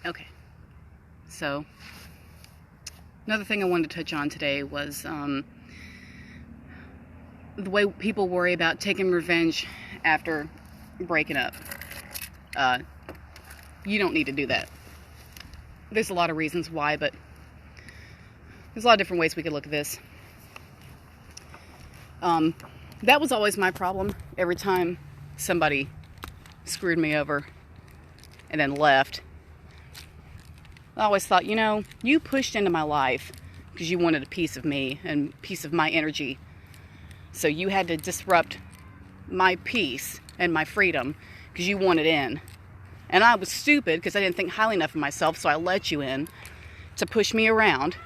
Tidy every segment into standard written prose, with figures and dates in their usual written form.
Okay, so another thing I wanted to touch on today was the way people worry about taking revenge after breaking up. You don't need to do that. There's a lot of reasons why, but there's a lot of different ways we could look at this. That was always my problem. Every time somebody screwed me over and then left, I always thought, you pushed into my life because you wanted a piece of me and a piece of my energy. So you had to disrupt my peace and my freedom because you wanted in. And I was stupid because I didn't think highly enough of myself, so I let you in to push me around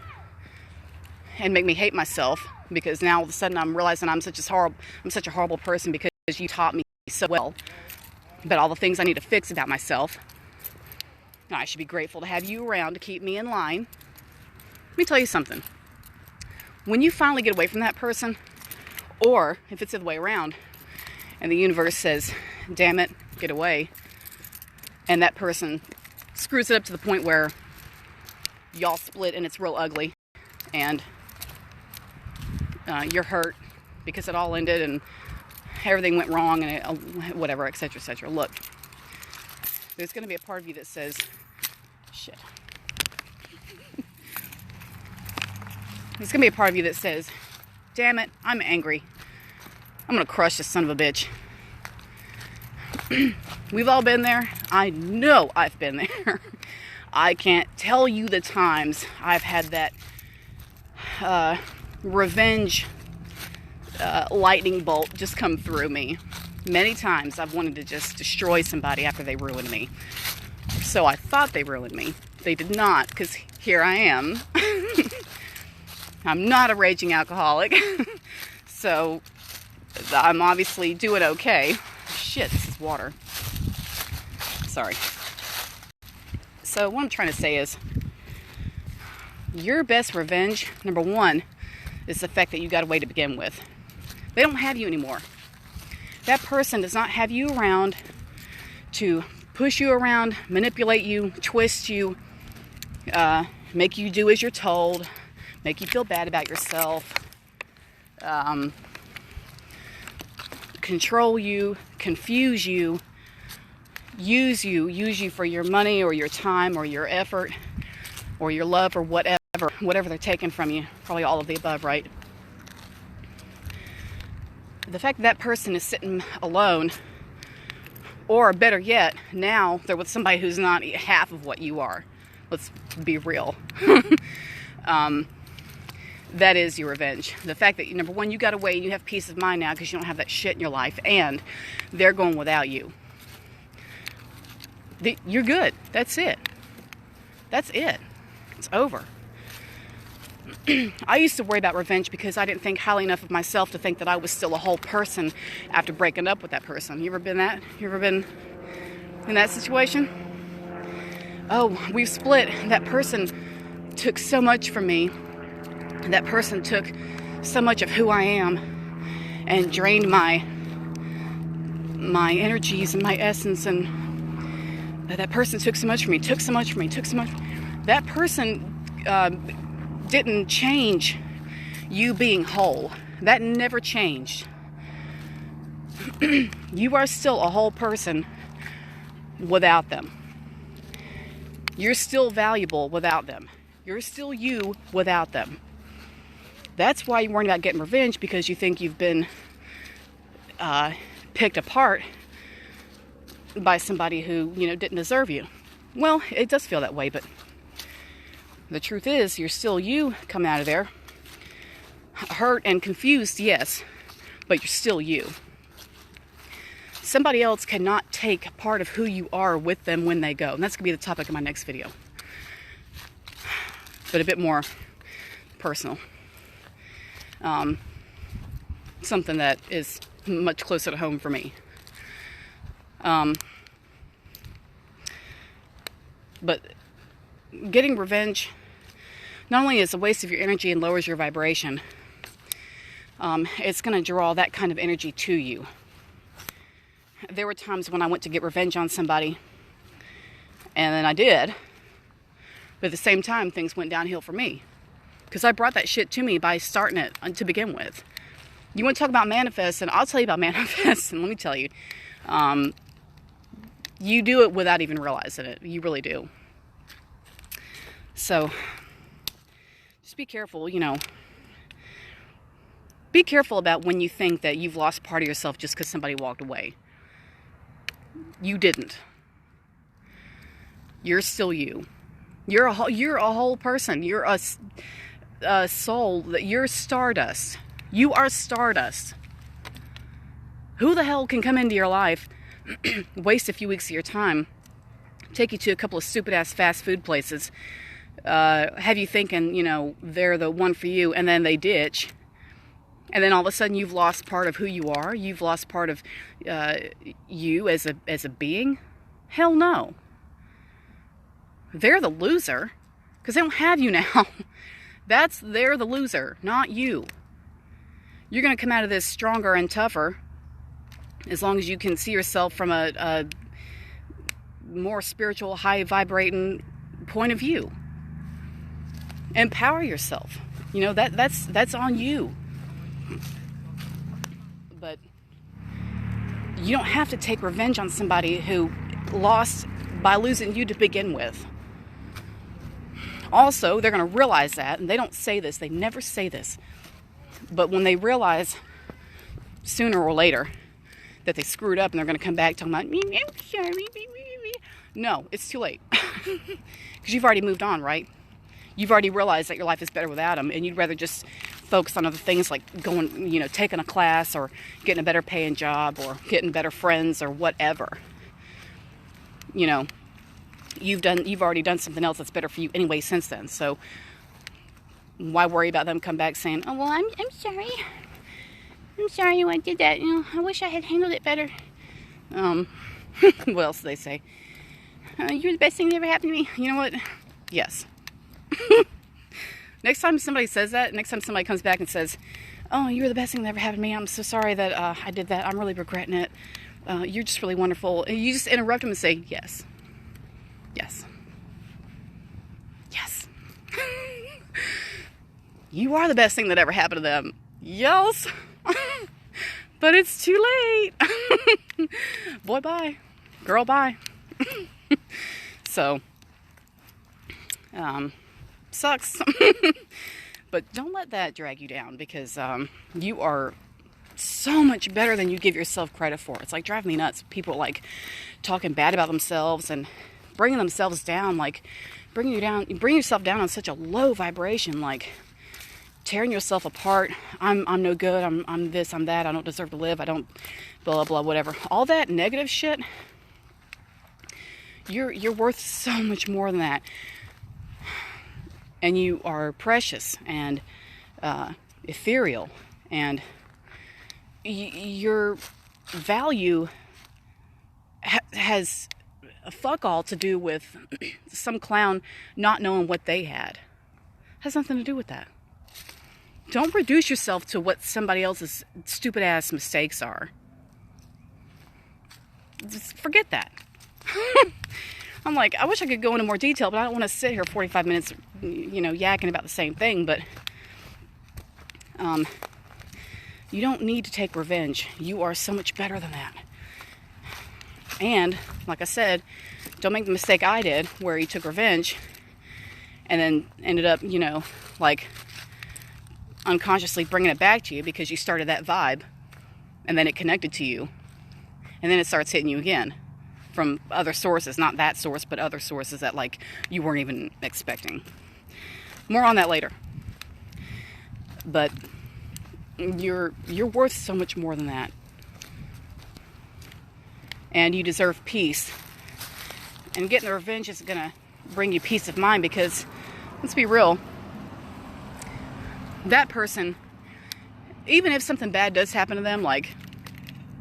and make me hate myself, because now all of a sudden I'm realizing I'm such a horrible person because you taught me so well about all the things I need to fix about myself. Now, I should be grateful to have you around to keep me in line. Let me tell you something. When you finally get away from that person, or if it's the other way around, and the universe says, damn it, get away, and that person screws it up to the point where y'all split and it's real ugly, and you're hurt because it all ended and everything went wrong and whatever, etc., etc. Look, there's going to be a part of you that says, shit. There's going to be a part of you that says, damn it, I'm angry. I'm going to crush this son of a bitch. We've all been there. I know I've been there. I can't tell you the times I've had that revenge lightning bolt just come through me. Many times I've wanted to just destroy somebody after they ruined me. So I thought they ruined me. They did not, because here I am. I'm not a raging alcoholic. So I'm obviously doing okay. Shit, this is water. Sorry. So what I'm trying to say is, your best revenge, number one, is the fact that you got away to begin with. They don't have you anymore. That person does not have you around to push you around, manipulate you, twist you, make you do as you're told, make you feel bad about yourself, control you, confuse you, use you for your money or your time or your effort or your love or whatever they're taking from you. Probably all of the above, right? The fact that person is sitting alone, or better yet, now they're with somebody who's not half of what you are. Let's be real. That is your revenge. The fact that, number one, you got away and you have peace of mind now because you don't have that shit in your life, and they're going without you. You're good. That's it. That's it. It's over. I used to worry about revenge because I didn't think highly enough of myself to think that I was still a whole person after breaking up with that person. You ever been that? You ever been in that situation? Oh, we've split. That person took so much from me. That person took so much of who I am and drained my energies and my essence, and that person took so much from me, took so much. That person didn't change you being whole. That never changed. You are still a whole person without them. You're still valuable without them. You're still you without them. That's why you're worrying about getting revenge, because you think you've been picked apart by somebody who, didn't deserve you. Well, it does feel that way, but the truth is, you're still you coming out of there. Hurt and confused, yes, but you're still you. Somebody else cannot take part of who you are with them when they go. And that's going to be the topic of my next video. But a bit more personal. Something that is much closer to home for me. But getting revenge not only is a waste of your energy and lowers your vibration, it's going to draw that kind of energy to you. There were times when I went to get revenge on somebody, and then I did, But at the same time, things went downhill for me. Because I brought that shit to me by starting it to begin with. You want to talk about manifest, and I'll tell you about manifest, and let me tell you, you do it without even realizing it. You really do. So, just be careful, Be careful about when you think that you've lost part of yourself just because somebody walked away. You didn't. You're still you. You're a whole person. You're a soul. You're stardust. You are stardust. Who the hell can come into your life, waste a few weeks of your time, take you to a couple of stupid-ass fast food places, have you thinking, they're the one for you, and then they ditch, and then all of a sudden you've lost part of who you are? You've lost part of you as a being? Hell no. They're the loser, because they don't have you now. They're the loser, not you. You're going to come out of this stronger and tougher as long as you can see yourself from a more spiritual, high-vibrating point of view. Empower yourself. That's on you. But you don't have to take revenge on somebody who lost by losing you to begin with. Also, they're going to realize that, and they don't say this, they never say this, but when they realize sooner or later that they screwed up and they're going to come back talking about, I'm sorry, no, it's too late. Because you've already moved on, right? You've already realized that your life is better without them, and you'd rather just focus on other things like going, taking a class or getting a better paying job or getting better friends or whatever. You've already done something else that's better for you anyway since then. So why worry about them come back saying, oh, well, I'm sorry. I'm sorry I did that. I wish I had handled it better. What else do they say? You're the best thing that ever happened to me. You know what? Yes. Next time somebody says that, next time somebody comes back and says, oh, you were the best thing that ever happened to me. I'm so sorry that I did that. I'm really regretting it. You're just really wonderful. And you just interrupt them and say, yes. Yes. Yes. You are the best thing that ever happened to them. Yes. But it's too late. Boy, bye. Girl, bye. So, sucks. But don't let that drag you down, because you are so much better than you give yourself credit for. It's like driving me nuts. People like talking bad about themselves and bringing themselves down, like bring yourself down on such a low vibration, like tearing yourself apart. I'm no good. I'm this. I'm that. I don't deserve to live. I don't. Blah blah whatever. All that negative shit. You're worth so much more than that, and you are precious and ethereal, and your value has fuck all to do with some clown not knowing what they had. Has nothing to do with that. Don't reduce yourself to what somebody else's stupid ass mistakes are. Just forget that. I'm like, I wish I could go into more detail, but I don't want to sit here 45 minutes, yakking about the same thing. But you don't need to take revenge. You are so much better than that. And, like I said, don't make the mistake I did, where you took revenge and then ended up, unconsciously bringing it back to you because you started that vibe, and then it connected to you, and then it starts hitting you again from other sources, not that source, but other sources that, you weren't even expecting. More on that later. But you're worth so much more than that. And you deserve peace. And getting the revenge is going to bring you peace of mind, because, let's be real, that person, even if something bad does happen to them, like,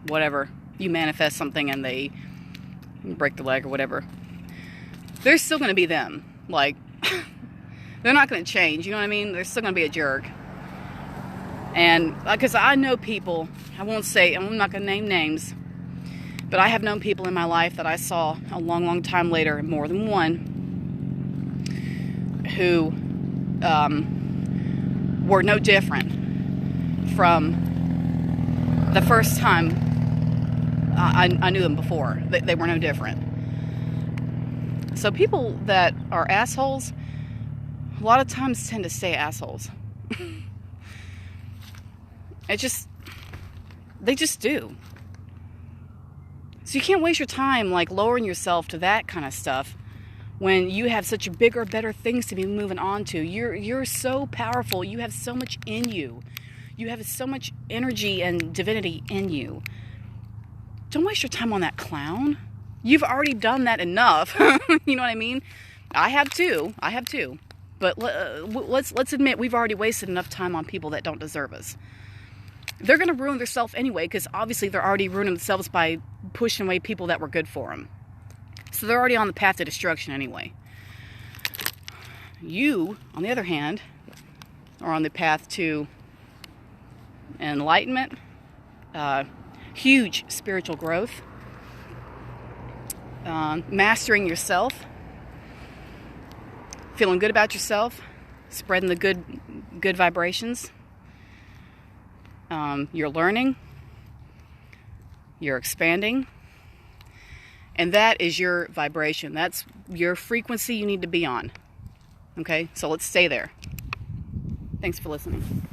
whatever, you manifest something and they break the leg or whatever, they're still going to be them. They're not going to change, you know what I mean? They're still going to be a jerk. And, because I know people, I'm not going to name names, but I have known people in my life that I saw a long, long time later, more than one, who were no different from the first time I knew them before. They were no different. So people that are assholes, a lot of times tend to stay assholes. They just do. So you can't waste your time like lowering yourself to that kind of stuff when you have such bigger, better things to be moving on to. You're so powerful. You have so much in you. You have so much energy and divinity in you. Don't waste your time on that clown. You've already done that enough. You know what I mean? I have too. But let's admit we've already wasted enough time on people that don't deserve us. They're going to ruin themselves anyway, because obviously they're already ruining themselves by pushing away people that were good for them. So they're already on the path to destruction anyway. You, on the other hand, are on the path to enlightenment, huge spiritual growth, mastering yourself, feeling good about yourself, spreading the good vibrations. You're learning, you're expanding, and that is your vibration. That's your frequency you need to be on. Okay, so let's stay there. Thanks for listening.